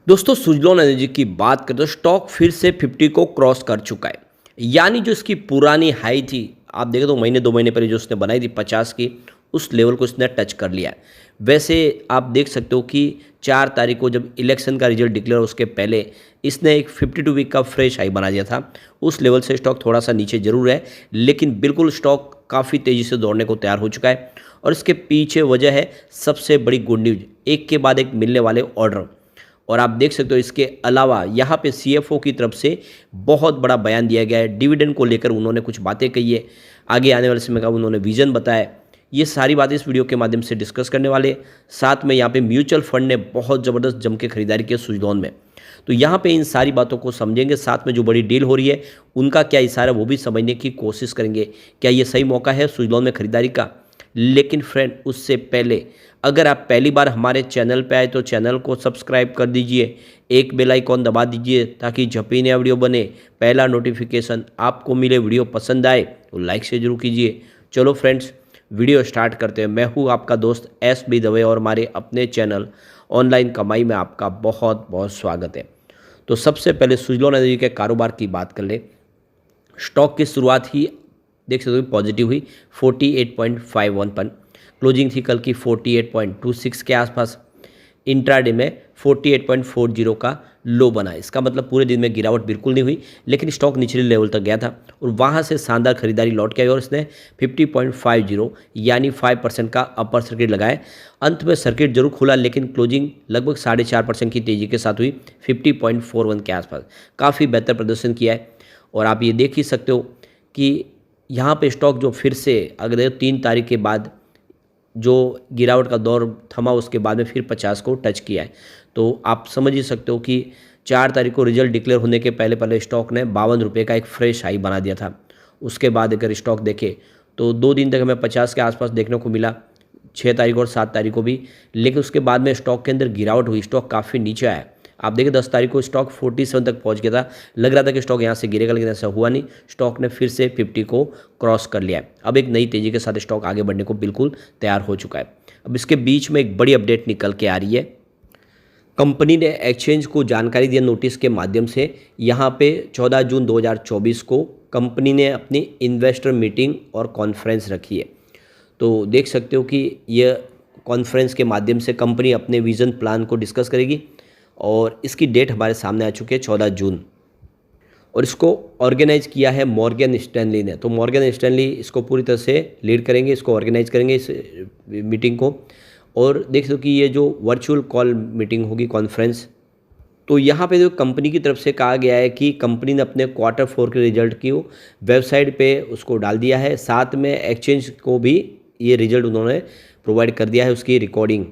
दोस्तों सुज़लोन एनर्जी की बात करें तो स्टॉक फिर से 50 को क्रॉस कर चुका है। यानी जो इसकी पुरानी हाई थी, आप देखें तो महीने 2 महीने पहले जो उसने बनाई थी 50 की, उस लेवल को इसने टच कर लिया है। वैसे आप देख सकते हो कि 4 तारीख को जब इलेक्शन का रिजल्ट डिक्लेयर हो उसके पहले इसने एक 52 वीक का फ्रेश हाई बना दिया था। उस लेवल से स्टॉक थोड़ा सा नीचे ज़रूर है, लेकिन बिल्कुल स्टॉक काफ़ी तेज़ी से दौड़ने को तैयार हो चुका है। और इसके पीछे वजह है सबसे बड़ी गुड न्यूज़, एक के बाद एक मिलने वाले ऑर्डर। और आप देख सकते हो इसके अलावा यहाँ पे सीएफओ की तरफ से बहुत बड़ा बयान दिया गया है। डिविडेंड को लेकर उन्होंने कुछ बातें कही है, आगे आने वाले समय का उन्होंने विजन बताया। ये सारी बातें इस वीडियो के माध्यम से डिस्कस करने वाले। साथ में यहाँ पे म्यूचुअल फंड ने बहुत ज़बरदस्त जम के खरीदारी की है सुज़लोन में, तो यहाँ पे इन सारी बातों को समझेंगे। साथ में जो बड़ी डील हो रही है उनका क्या इशारा है वो भी समझने की कोशिश करेंगे। क्या ये सही मौका है सुज़लोन में खरीदारी का? लेकिन फ्रेंड उससे पहले अगर आप पहली बार हमारे चैनल पे आए तो चैनल को सब्सक्राइब कर दीजिए, एक बेल आइकॉन दबा दीजिए ताकि जब भी नया वीडियो बने पहला नोटिफिकेशन आपको मिले। वीडियो पसंद आए तो लाइक से जरूर कीजिए। चलो फ्रेंड्स वीडियो स्टार्ट करते हैं। मैं हूँ आपका दोस्त एस बी दवे और हमारे अपने चैनल ऑनलाइन कमाई में आपका बहुत बहुत स्वागत है। तो सबसे पहले सुज़लोन एनर्जी के कारोबार की बात कर ले। स्टॉक की शुरुआत ही देख सकते हो पॉजिटिव हुई 48.51 पर। क्लोजिंग थी कल की 48.26 के आसपास। इंट्राडे में 48.40 का लो बना। इसका मतलब पूरे दिन में गिरावट बिल्कुल नहीं हुई, लेकिन स्टॉक निचले लेवल तक गया था और वहां से शानदार खरीदारी लौट के आई और इसने 50.50 यानी 5% का अपर सर्किट लगाए। अंत में सर्किट जरूर खुला, लेकिन क्लोजिंग लगभग 4.5% की तेजी के साथ हुई 50.41 के आसपास। काफ़ी बेहतर प्रदर्शन किया है और आप ये देख ही सकते हो कि यहाँ पे स्टॉक जो फिर से अगर 3 तारीख के बाद जो गिरावट का दौर थमा उसके बाद में फिर 50 को टच किया है। तो आप समझ ही सकते हो कि 4 तारीख को रिजल्ट डिक्लेयर होने के पहले पहले स्टॉक ने 52 रुपये का एक फ्रेश हाई बना दिया था। उसके बाद अगर स्टॉक देखे तो 2 दिन तक हमें 50 के आसपास देखने को मिला, 6 तारीख और 7 तारीख को भी। लेकिन उसके बाद में स्टॉक के अंदर गिरावट हुई, स्टॉक काफ़ी नीचे आया। आप देखिए 10 तारीख को स्टॉक 47 तक पहुंच गया था। लग रहा था कि स्टॉक यहाँ से गिरेगा, लेकिन ऐसा हुआ नहीं। स्टॉक ने फिर से 50 को क्रॉस कर लिया है। अब एक नई तेजी के साथ स्टॉक आगे बढ़ने को बिल्कुल तैयार हो चुका है। अब इसके बीच में एक बड़ी अपडेट निकल के आ रही है। कंपनी ने एक्सचेंज को जानकारी दिया नोटिस के माध्यम से। यहाँ पे 14 जून 2024 को कंपनी ने अपनी इन्वेस्टर मीटिंग और कॉन्फ्रेंस रखी है। तो देख सकते हो कि यह कॉन्फ्रेंस के माध्यम से कंपनी अपने विजन प्लान को डिस्कस करेगी और इसकी डेट हमारे सामने आ चुकी है 14 जून। और इसको ऑर्गेनाइज किया है मॉर्गन स्टैनली ने। तो मॉर्गन स्टैनली इसको पूरी तरह से लीड करेंगे, इसको ऑर्गेनाइज करेंगे इस मीटिंग को। और देख सको कि ये जो वर्चुअल कॉल मीटिंग होगी, कॉन्फ्रेंस, तो यहाँ पे जो कंपनी की तरफ से कहा गया है कि कंपनी ने अपने Q4 के रिजल्ट की वेबसाइट पे उसको डाल दिया है। साथ में एक्सचेंज को भी ये रिजल्ट उन्होंने प्रोवाइड कर दिया है, उसकी रिकॉर्डिंग।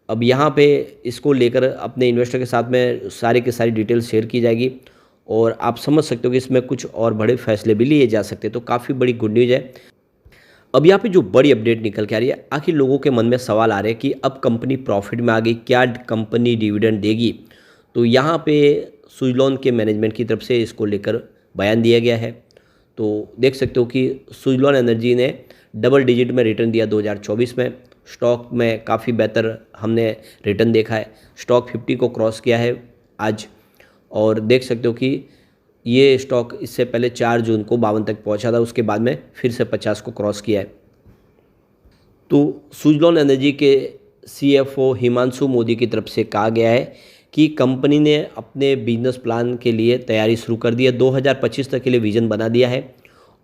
अब यहाँ पे इसको लेकर अपने इन्वेस्टर के साथ में सारी की सारी डिटेल्स शेयर की जाएगी और आप समझ सकते हो कि इसमें कुछ और बड़े फैसले भी लिए जा सकते हैं। तो काफ़ी बड़ी गुड न्यूज़ है। अब यहाँ पे जो बड़ी अपडेट निकल के आ रही है, आखिर लोगों के मन में सवाल आ रहे हैं कि अब कंपनी प्रॉफिट में आ गई, क्या कंपनी डिविडेंड देगी? तो यहाँ पे सुज़लोन के मैनेजमेंट की तरफ से इसको लेकर बयान दिया गया है। तो देख सकते हो कि सुज़लोन एनर्जी ने डबल डिजिट में रिटर्न दिया 2024 में। स्टॉक में काफ़ी बेहतर हमने रिटर्न देखा है। स्टॉक 50 को क्रॉस किया है आज और देख सकते हो कि ये स्टॉक इससे पहले 4 जून को 52 तक पहुंचा था, उसके बाद में फिर से 50 को क्रॉस किया है। तो सुज़लोन एनर्जी के सीएफओ हिमांशु मोदी की तरफ से कहा गया है कि कंपनी ने अपने बिजनेस प्लान के लिए तैयारी शुरू कर दी है। 2025 तक के लिए विजन बना दिया है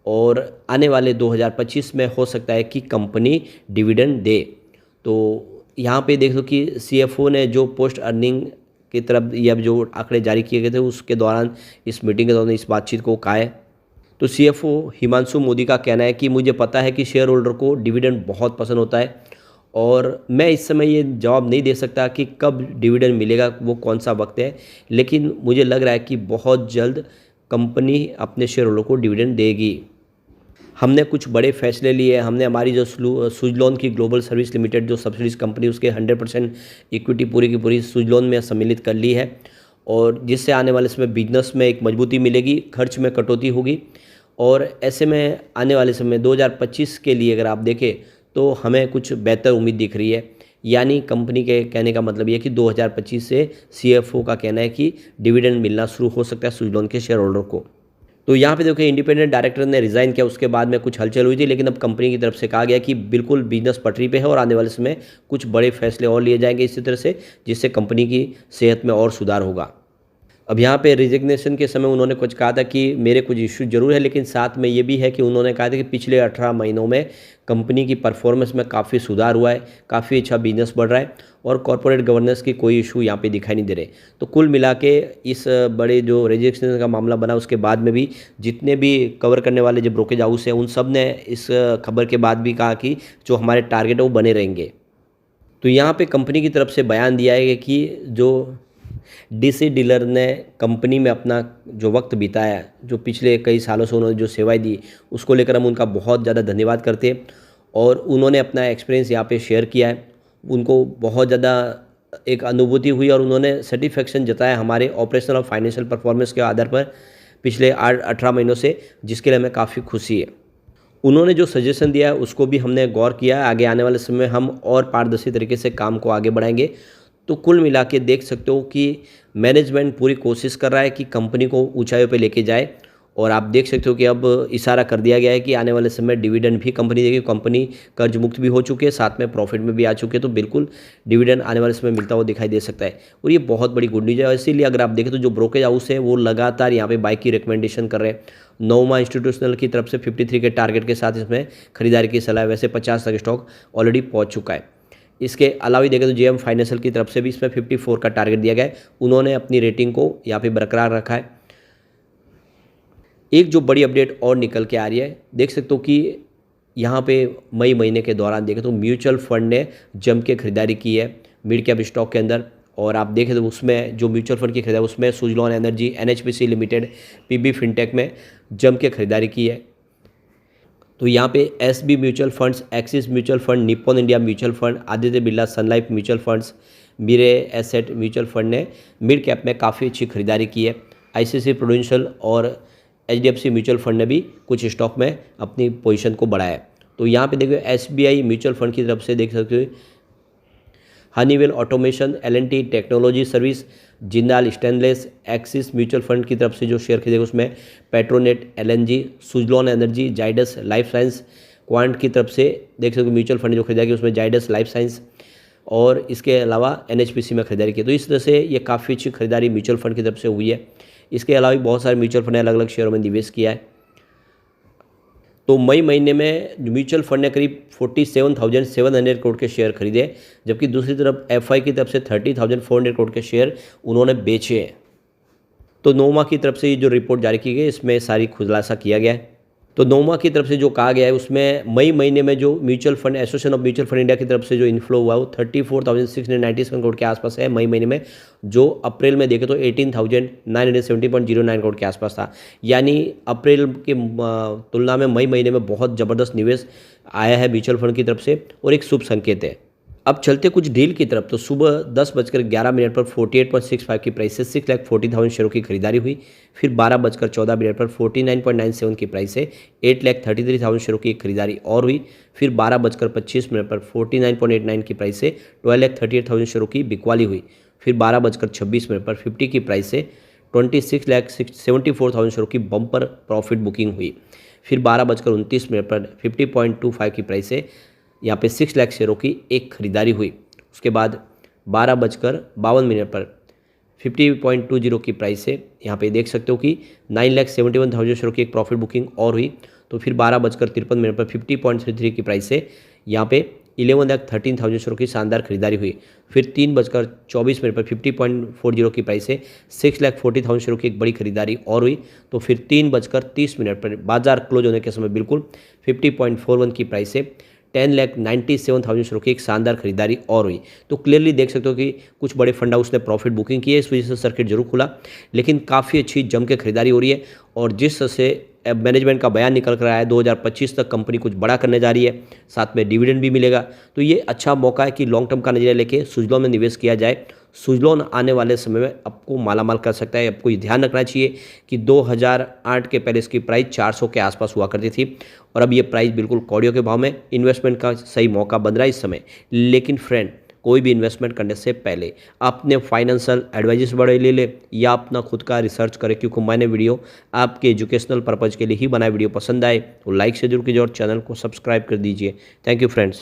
और आने वाले 2025 में हो सकता है कि कंपनी डिविडेंड दे। तो यहाँ पे देख लो कि सीएफओ ने जो पोस्ट अर्निंग की तरफ या जो आंकड़े जारी किए गए थे उसके दौरान, इस मीटिंग के दौरान इस बातचीत को कहा है। तो सीएफओ हिमांशु मोदी का कहना है कि मुझे पता है कि शेयर होल्डर को डिविडेंड बहुत पसंद होता है और मैं इस समय ये जवाब नहीं दे सकता कि कब डिविडेंड मिलेगा, वो कौन सा वक्त है, लेकिन मुझे लग रहा है कि बहुत जल्द कंपनी अपने शेयर होल्डर को डिविडेंड देगी। हमने कुछ बड़े फैसले लिए। हमने हमारी जो सुज़लोन की ग्लोबल सर्विस लिमिटेड जो सब्सिडीज कंपनी, उसके 100% इक्विटी पूरी की पूरी सुज़लोन में सम्मिलित कर ली है और जिससे आने वाले समय बिजनेस में एक मजबूती मिलेगी, खर्च में कटौती होगी। और ऐसे में आने वाले समय 2025 के लिए अगर आप देखें तो हमें कुछ बेहतर उम्मीद दिख रही है यानी कंपनी के कहने का मतलब ये है कि 2025 से सीएफओ का कहना है कि डिविडेंड मिलना शुरू हो सकता है सुजलॉन के शेयर होल्डर को। तो यहाँ पे देखिए इंडिपेंडेंट डायरेक्टर ने रिज़ाइन किया, उसके बाद में कुछ हलचल हुई थी, लेकिन अब कंपनी की तरफ से कहा गया कि बिल्कुल बिजनेस पटरी पे है और आने वाले समय कुछ बड़े फैसले और लिए जाएंगे इसी तरह से, जिससे कंपनी की सेहत में और सुधार होगा। अब यहाँ पे रिजिग्नेशन के समय उन्होंने कुछ कहा था कि मेरे कुछ इश्यू जरूर है, लेकिन साथ में ये भी है कि उन्होंने कहा था कि पिछले 18 महीनों में कंपनी की परफॉर्मेंस में काफ़ी सुधार हुआ है, काफ़ी अच्छा बिजनेस बढ़ रहा है और कॉर्पोरेट गवर्नेंस की कोई इशू यहाँ पे दिखाई नहीं दे रहे। तो कुल मिला के इस बड़े जो रिजेक्शन का मामला बना उसके बाद में भी जितने भी कवर करने वाले जो ब्रोकेज हाउस हैं उन सब ने इस खबर के बाद भी कहा कि जो हमारे टारगेट है वो बने रहेंगे। तो यहाँ पे कंपनी की तरफ से बयान दिया है कि जो डीसी डीलर ने कंपनी में अपना जो वक्त बिताया, जो पिछले कई सालों से उन्होंने जो सेवाएं दी, उसको लेकर हम उनका बहुत ज़्यादा धन्यवाद करते हैं और उन्होंने अपना एक्सपीरियंस यहाँ पे शेयर किया है। उनको बहुत ज़्यादा एक अनुभूति हुई और उन्होंने सेटिस्फेक्शन जताया हमारे ऑपरेशनल और फाइनेंशियल परफॉर्मेंस के आधार पर पिछले 18 महीनों से, जिसके लिए हमें काफ़ी खुशी है। उन्होंने जो सजेशन दिया है उसको भी हमने गौर किया। आगे आने वाले समय में हम और पारदर्शी तरीके से काम को आगे बढ़ाएंगे। तो कुल मिला के देख सकते हो कि मैनेजमेंट पूरी कोशिश कर रहा है कि कंपनी को ऊंचाइयों पे लेके जाए और आप देख सकते हो कि अब इशारा कर दिया गया है कि आने वाले समय डिविडेंड भी कंपनी देगी। कंपनी कर्ज मुक्त भी हो चुकी है, साथ में प्रॉफिट में भी आ चुकी है, तो बिल्कुल डिविडेंड आने वाले समय मिलता हुआ दिखाई दे सकता है और ये बहुत बड़ी गुड न्यूज़ है। इसीलिए अगर आप देखें तो जो ब्रोकेज हाउस है वो लगातार यहाँ पे बाई की रिकमेंडेशन कर रहे हैं। नोमा इंस्टीट्यूशनल की तरफ से 53 के टारगेट के साथ इसमें खरीदारी की सलाह है। वैसे 50 तक स्टॉक ऑलरेडी पहुँच चुका है। इसके अलावा देखें तो जेएम फाइनेंशियल की तरफ से भी इसमें 54 का टारगेट दिया गया है। उन्होंने अपनी रेटिंग को यहाँ पे बरकरार रखा है। एक जो बड़ी अपडेट और निकल के आ रही है, देख सकते हो कि यहाँ पे मई महीने के दौरान देखें तो म्यूचुअल फंड ने जम के खरीदारी की है मिड कैप स्टॉक के अंदर और आप देखें तो उसमें जो म्यूचुअल फंड की खरीदारी उसमें Suzlon energy, NHPC limited, PB fintech में जम के खरीदारी की है। तो यहाँ पे SB mutual funds, Axis mutual fund, Nippon India mutual fund, Aditya Birla sun life mutual funds, Mirae asset mutual fund ने मिड कैप में काफ़ी अच्छी खरीदारी की है। आईसीसी प्रूडेंशियल और एचडीएफसी म्यूचुअल फंड ने भी कुछ स्टॉक में अपनी पोजीशन को बढ़ाया है। तो यहाँ पे देखिए एसबीआई म्यूचुअल फंड की तरफ से देख सकते हो Honeywell automation, LNT technology service, Jindal stainless, Axis mutual fund की तरफ से जो शेयर खरीदेगा उसमें Petronet LNG, Suzlon energy, Zydus life science, Quant की तरफ से देख सकते हो म्यूचुअल फंड जो खरीदा गया उसमें जाइडस लाइफ साइंस और इसके अलावा एनएचपीसी में खरीदारी की। तो इस तरह से ये काफ़ी अच्छी खरीदारी म्यूचुअल फंड की तरफ से हुई है। इसके अलावा भी बहुत सारे म्यूचुअल फंड ने अलग अलग शेयरों में निवेश किया है। तो मई महीने में म्यूचुअल फंड ने करीब 47,700 करोड़ के शेयर खरीदे, जबकि दूसरी तरफ एफआई की तरफ से 30,400 करोड़ के शेयर उन्होंने बेचे हैं। तो नोमा की तरफ से ये जो रिपोर्ट जारी की गई इसमें सारी खुलासा किया गया है। तो नोमा की तरफ से जो कहा गया है उसमें मई महीने में जो mutual fund association of mutual fund India की तरफ से जो इन्फ्लो हुआ वो 34,697 करोड़ के आसपास है मई महीने में, जो अप्रैल में देखें तो 18,970.09 करोड़ के आसपास था। यानी अप्रैल की तुलना में मई महीने में बहुत ज़बरदस्त निवेश आया है म्यूचुअल फंड की तरफ से और एक शुभ संकेत है। अब चलते कुछ डील की तरफ। तो सुबह 10:11 पर 48.65 की प्राइस से 6,40,000 शेयरों की खरीदारी हुई। फिर 12:14 पर 49.97 की प्राइस से 8,33,000 शेयरों की खरीदारी और हुई। फिर 12:25 पर 49.89 की प्राइस से 12,38,000 शेयरों की बिकवाली हुई। फिर 12:26 पर 50 की प्राइस से 26,74,000 शेयरों की बम्पर प्रॉफिट बुकिंग हुई। फिर 12:29 पर 50.25 की प्राइस से यहाँ पे 6 लाख शेयरों की एक खरीदारी हुई। उसके बाद 12:52 पर 50.20 की प्राइस से यहाँ पे देख सकते हो कि 9,71,000 शेयरों की एक प्रॉफिट बुकिंग और हुई। तो फिर 12:53 पर 50.33 की प्राइस से यहाँ पे 11,13,000 शेयरों की शानदार खरीदारी हुई। फिर 3:24 पर 50.40 की प्राइस से 6,40,000 शेयरों की एक बड़ी खरीदारी और हुई। तो फिर 3:30 पर बाजार क्लोज होने के समय बिल्कुल 50.41 की प्राइस से 10,97,000 शेयरों की एक शानदार खरीदारी और हुई। तो क्लियरली देख सकते हो कि कुछ बड़े फंड हाउस ने प्रॉफिट बुकिंग की है, इस वजह से सर्किट जरूर खुला, लेकिन काफ़ी अच्छी जम के खरीदारी हो रही है। और जिस तरह से मैनेजमेंट का बयान निकल कर आया है 2025 तक कंपनी कुछ बड़ा करने जा रही है, साथ में डिविडेंड भी मिलेगा, तो ये अच्छा मौका है कि लॉन्ग टर्म का नजरिया लेके सुजलॉन में निवेश किया जाए। सुजलॉन आने वाले समय में आपको मालामाल कर सकता है। आपको ये ध्यान रखना चाहिए कि 2008 के पहले इसकी प्राइस 400 के आसपास हुआ करती थी और अब ये प्राइस बिल्कुल कौड़ियों के भाव में इन्वेस्टमेंट का सही मौका बन रहा है इस समय। लेकिन फ्रेंड, कोई भी इन्वेस्टमेंट करने से पहले अपने फाइनेंशियल एडवाइजर्स बड़े ले ले या अपना खुद का रिसर्च करें, क्योंकि मैंने वीडियो आपके एजुकेशनल पर्पज़ के लिए ही बनाया। वीडियो पसंद आए तो लाइक से जरूर कीजिए और चैनल को सब्सक्राइब कर दीजिए। Thank you friends.